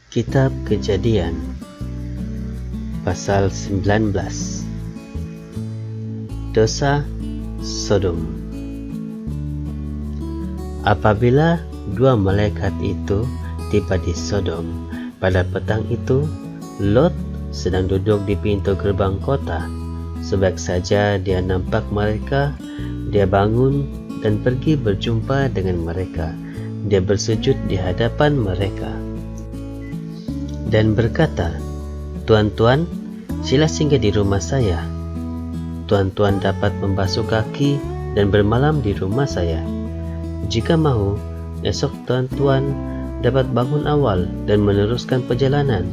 Kitab Kejadian Pasal 19. Dosa Sodom. Apabila dua malaikat itu tiba di Sodom pada petang itu, Lot sedang duduk di pintu gerbang kota. Sebaik saja dia nampak mereka, dia bangun dan pergi berjumpa dengan mereka. Dia bersujud di hadapan mereka dan berkata, "Tuan-tuan, sila singgah di rumah saya. Tuan-tuan dapat membasuh kaki dan bermalam di rumah saya. Jika mahu, esok tuan-tuan dapat bangun awal dan meneruskan perjalanan."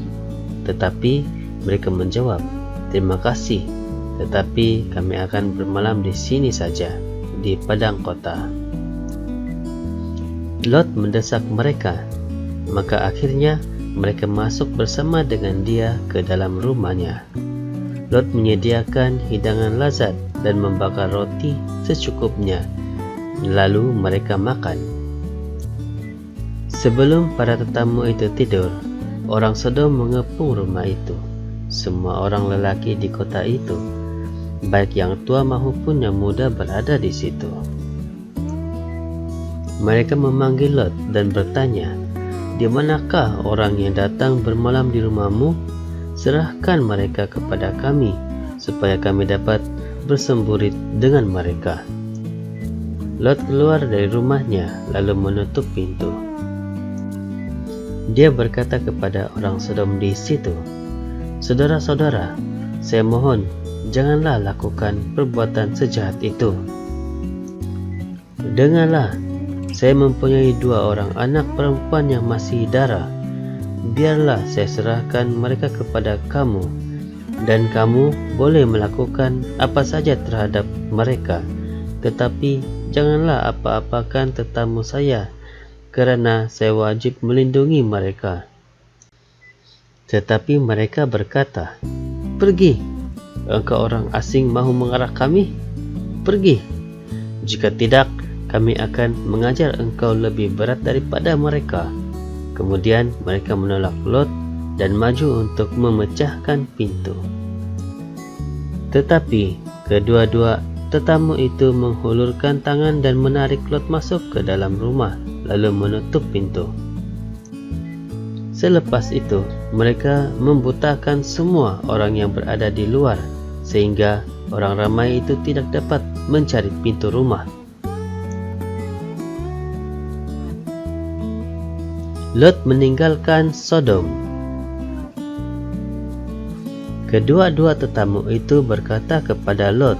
Tetapi mereka menjawab, "Terima kasih, tetapi kami akan bermalam di sini saja, di padang kota." Lot mendesak mereka, maka akhirnya mereka masuk bersama dengan dia ke dalam rumahnya. Lot menyediakan hidangan lazat dan membakar roti secukupnya. Lalu mereka makan. Sebelum para tetamu itu tidur, orang Sodom mengepung rumah itu. Semua orang lelaki di kota itu, baik yang tua maupun yang muda, berada di situ. Mereka memanggil Lot dan bertanya, "Di manakah orang yang datang bermalam di rumahmu? Serahkan mereka kepada kami, supaya kami dapat bersemburit dengan mereka." Lot keluar dari rumahnya, lalu menutup pintu. Dia berkata kepada orang Sodom di situ, "Saudara-saudara, saya mohon, janganlah lakukan perbuatan sejahat itu. Dengarlah, saya mempunyai 2 orang anak perempuan yang masih dara. Biarlah saya serahkan mereka kepada kamu, dan kamu boleh melakukan apa saja terhadap mereka. Tetapi janganlah apa-apakan tetamu saya, kerana saya wajib melindungi mereka." Tetapi mereka berkata, "Pergi, engkau orang asing mahu mengarah kami? Pergi. Jika tidak, kami akan mengajar engkau lebih berat daripada mereka." Kemudian mereka menolak Lot dan maju untuk memecahkan pintu. Tetapi kedua-dua tetamu itu menghulurkan tangan dan menarik Lot masuk ke dalam rumah, lalu menutup pintu. Selepas itu, mereka membutakan semua orang yang berada di luar, sehingga orang ramai itu tidak dapat mencari pintu rumah. Lot meninggalkan Sodom. Kedua-dua tetamu itu berkata kepada Lot,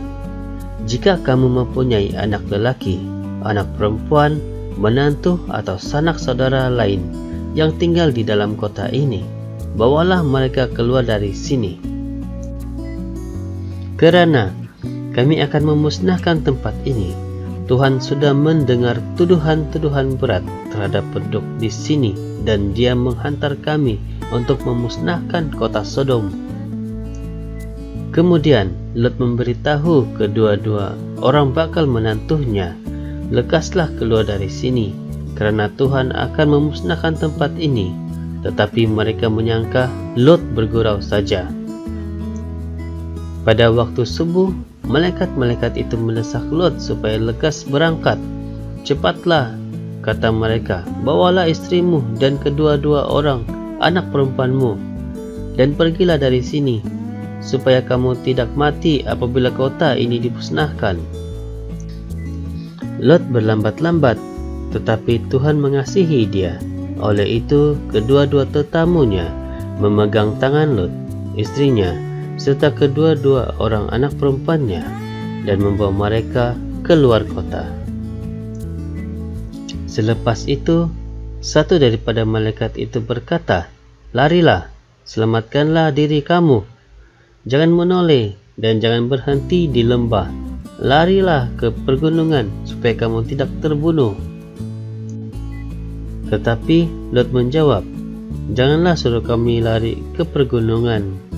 "Jika kamu mempunyai anak lelaki, anak perempuan, menantu atau sanak saudara lain yang tinggal di dalam kota ini, bawalah mereka keluar dari sini. Kerana kami akan memusnahkan tempat ini. Tuhan sudah mendengar tuduhan-tuduhan berat terhadap penduduk di sini, dan Dia menghantar kami untuk memusnahkan kota Sodom." Kemudian Lot memberitahu kedua-dua orang bakal menantunya, "Lekaslah keluar dari sini, kerana Tuhan akan memusnahkan tempat ini." Tetapi mereka menyangka Lot bergurau saja. Pada waktu subuh, malaikat-malaikat itu mendesak Lot supaya lekas berangkat. "Cepatlah," kata mereka, "bawalah istrimu dan kedua-dua orang anak perempuanmu, dan pergilah dari sini, supaya kamu tidak mati apabila kota ini dimusnahkan." Lot berlambat-lambat, tetapi Tuhan mengasihi dia. Oleh itu, kedua-dua tetamunya memegang tangan Lot, istrinya, serta kedua-dua orang anak perempuannya, dan membawa mereka keluar kota. Selepas itu, satu daripada malaikat itu berkata, "Larilah, selamatkanlah diri kamu. Jangan menoleh dan jangan berhenti di lembah. Larilah ke pergunungan supaya kamu tidak terbunuh." Tetapi Lot menjawab, "Janganlah suruh kami lari ke pergunungan.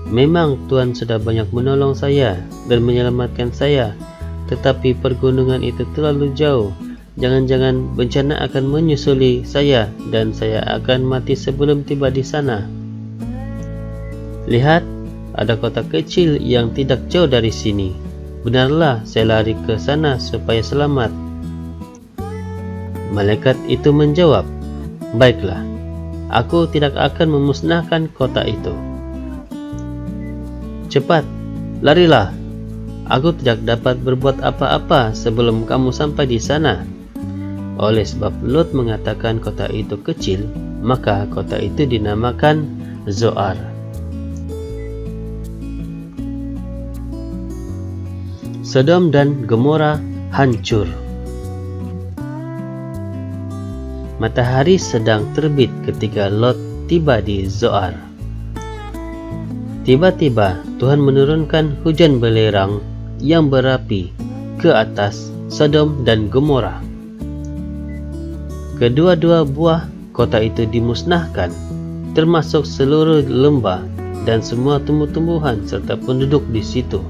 Memang Tuhan sudah banyak menolong saya dan menyelamatkan saya, tetapi pergunungan itu terlalu jauh jangan-jangan bencana akan menyusuli saya dan saya akan mati sebelum tiba di sana. Lihat, ada kota kecil yang tidak jauh dari sini. Benarlah saya lari ke sana supaya selamat." Malaikat itu menjawab, "Baiklah, aku tidak akan memusnahkan kota itu. Cepat, larilah. Aku tidak dapat berbuat apa-apa sebelum kamu sampai di sana." Oleh sebab Lot mengatakan kota itu kecil, maka kota itu dinamakan Zoar. Sodom dan Gomora hancur. Matahari sedang terbit ketika Lot tiba di Zoar. Tiba-tiba Tuhan menurunkan hujan belerang yang berapi ke atas Sodom dan Gomora. Kedua-dua buah kota itu dimusnahkan, termasuk seluruh lembah dan semua tumbuh-tumbuhan serta penduduk di situ.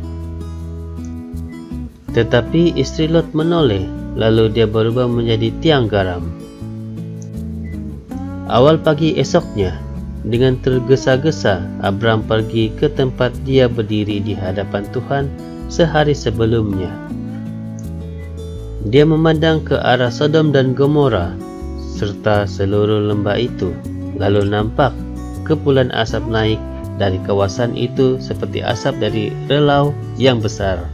Tetapi istri Lot menoleh, lalu dia berubah menjadi tiang garam. Awal pagi esoknya, dengan tergesa-gesa Abram pergi ke tempat dia berdiri di hadapan Tuhan sehari sebelumnya. Dia memandang ke arah Sodom dan Gomora serta seluruh lembah itu, lalu nampak kepulan asap naik dari kawasan itu seperti asap dari relau yang besar.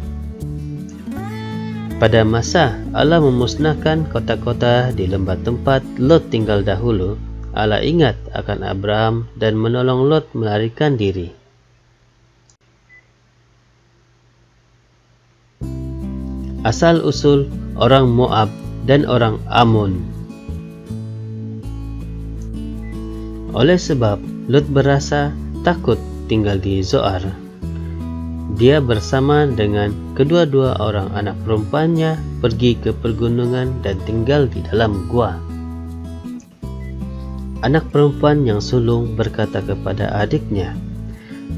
Pada masa Allah memusnahkan kota-kota di lembah tempat Lot tinggal dahulu, Allah ingat akan Abraham dan menolong Lot melarikan diri. Asal-usul orang Moab dan orang Ammon. Oleh sebab Lot berasa takut tinggal di Zoar, dia bersama dengan kedua-dua orang anak perempuannya pergi ke pergunungan dan tinggal di dalam gua. Anak perempuan yang sulung berkata kepada adiknya,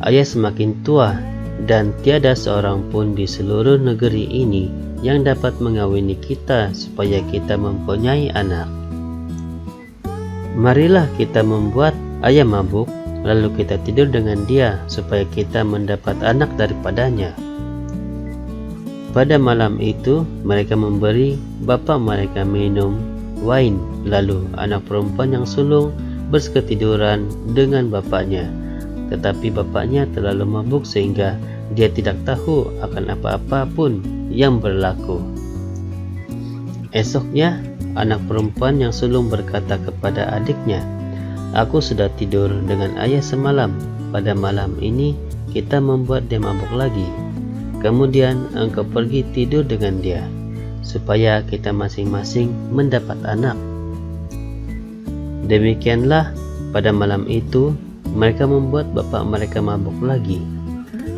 "Ayah semakin tua dan tiada seorang pun di seluruh negeri ini yang dapat mengawini kita supaya kita mempunyai anak. Marilah kita membuat ayah mabuk, lalu kita tidur dengan dia supaya kita mendapat anak daripadanya." Pada malam itu mereka memberi bapa mereka minum wain, lalu anak perempuan yang sulung berseketiduran dengan bapaknya, tetapi bapaknya terlalu mabuk sehingga dia tidak tahu akan apa-apa pun yang berlaku. Esoknya anak perempuan yang sulung berkata kepada adiknya, "Aku sudah tidur dengan ayah semalam. Pada malam ini kita membuat dia mabuk lagi. Kemudian engkau pergi tidur dengan dia, supaya kita masing-masing mendapat anak." Demikianlah pada malam itu mereka membuat bapa mereka mabuk lagi.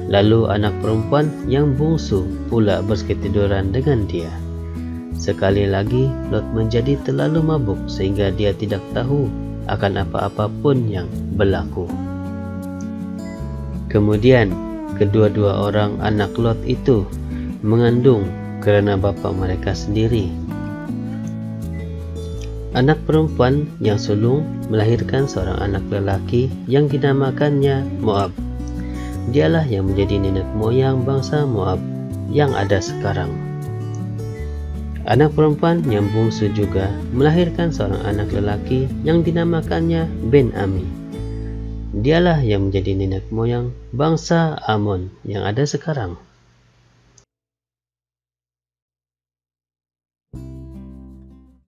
Lalu anak perempuan yang bungsu pula berseketiduran dengan dia. Sekali lagi Lot menjadi terlalu mabuk sehingga dia tidak tahu akan apa-apa pun yang berlaku. Kemudian kedua-dua orang anak Lot itu mengandung kerana bapa mereka sendiri. Anak perempuan yang sulung melahirkan seorang anak lelaki yang dinamakannya Moab. Dialah yang menjadi nenek moyang bangsa Moab yang ada sekarang. Anak perempuan yang bungsu juga melahirkan seorang anak lelaki yang dinamakannya Ben-Ami. Dialah yang menjadi nenek moyang bangsa Ammon yang ada sekarang.